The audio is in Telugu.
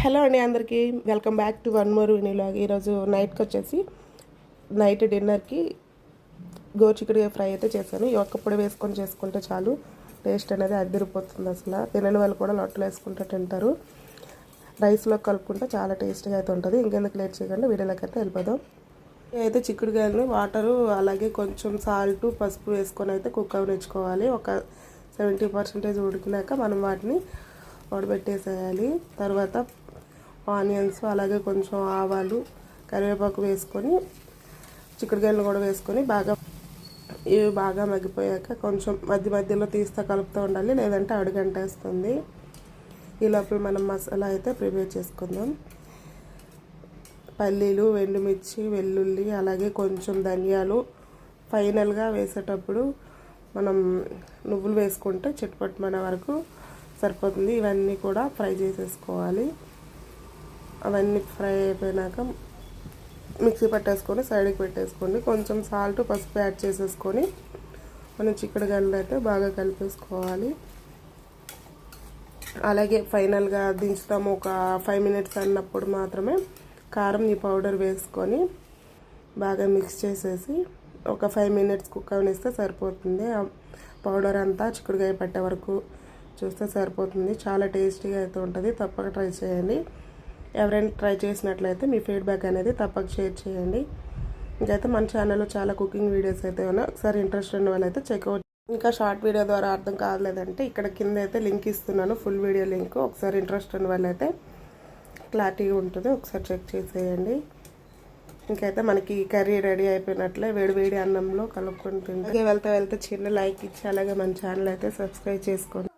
హలో అండి అందరికీ welcome back to one more vlog. ఈరోజు నైట్కి వచ్చేసి నైట్ డిన్నర్కి గోరుచిక్కుడుకాయ ఫ్రై అయితే చేశాను. ఈ ఒక్క పొడి వేసుకొని చేసుకుంటే చాలు, టేస్ట్ అనేది అదిరిపోతుంది. అసలు తినని వాళ్ళు కూడా లొట్టలు వేసుకుంటూ తింటారు. రైస్లో కలుపుకుంటే చాలా టేస్ట్గా అయితే ఉంటుంది. ఇంకెందుకు లేట్ చేయకుండా వీడియోలోకి అయితే వెళ్ళిపోదాం. అయితే చిక్కుడుకాయలు వాటరు అలాగే కొంచెం సాల్ట్ పసుపు వేసుకొని అయితే కుక్ అవనిచ్చుకోవాలి. ఒక 70% ఉడికినాక మనం వాటిని ఉడబెట్టేసేయాలి. తర్వాత ఆనియన్స్ అలాగే కొంచెం ఆవాలు కరివేపాకు వేసుకొని చిక్కుడుకాయలు కూడా వేసుకొని ఇవి బాగా మగ్గిపోయాక కొంచెం మధ్య మధ్యలో తీస్తా కలుపుతూ ఉండాలి, లేదంటే అడుగంటేస్తుంది. ఈ లోపల మనం మసాలా అయితే ప్రిపేర్ చేసుకుందాం. పల్లీలు, ఎండుమిర్చి, వెల్లుల్లి అలాగే కొంచెం ధనియాలు ఫైనల్గా వేసేటప్పుడు మనం నువ్వులు వేసుకుంటే చిటపటమనే వరకు సరిపోతుంది. ఇవన్నీ కూడా ఫ్రై చేసేసుకోవాలి. అవన్నీ ఫ్రై అయిపోయినాక మిక్సీ పట్టేసుకొని సైడ్కి పెట్టేసుకోండి. కొంచెం సాల్ట్ పసుపు యాడ్ చేసేసుకొని మనం చిక్కుడుకాయలు అయితే బాగా కలిపేసుకోవాలి. అలాగే ఫైనల్గా దించుతాము ఒక 5 minutes అన్నప్పుడు మాత్రమే కారం ఈ పౌడర్ వేసుకొని బాగా మిక్స్ చేసేసి ఒక 5 minutes కుక్ అవనిస్తే సరిపోతుంది. పౌడర్ అంతా చిక్కుడుకాయ పట్టే వరకు చూస్తే సరిపోతుంది. చాలా టేస్టీగా అయితే ఉంటుంది. తప్పక ట్రై చేయండి. ఎవరైనా ట్రై చేసినట్లయితే మీ ఫీడ్బ్యాక్ అనేది తప్పక షేర్ చేయండి. ఇంకైతే మన ఛానల్లో చాలా కుకింగ్ వీడియోస్ అయితే ఉన్నాయి. ఒకసారి ఇంట్రెస్ట్ ఉన్న వాళ్ళైతే చెక్అవుట్. ఇంకా షార్ట్ వీడియో ద్వారా అర్థం కాలేదంటే ఇక్కడ కింద అయితే లింక్ ఇస్తున్నాను, ఫుల్ వీడియో లింక్. ఒకసారి ఇంట్రెస్ట్ ఉన్న వాళ్ళైతే క్లారిటీగా ఉంటుంది, ఒకసారి చెక్ చేసేయండి. ఇంకైతే మనకి కర్రీ రెడీ అయిపోయినట్లే వేడి అన్నంలో కలుపుకొని తింటే వెళ్తే చిన్న లైక్ ఇచ్చి అలాగే మన ఛానల్ అయితే సబ్స్క్రైబ్ చేసుకోండి.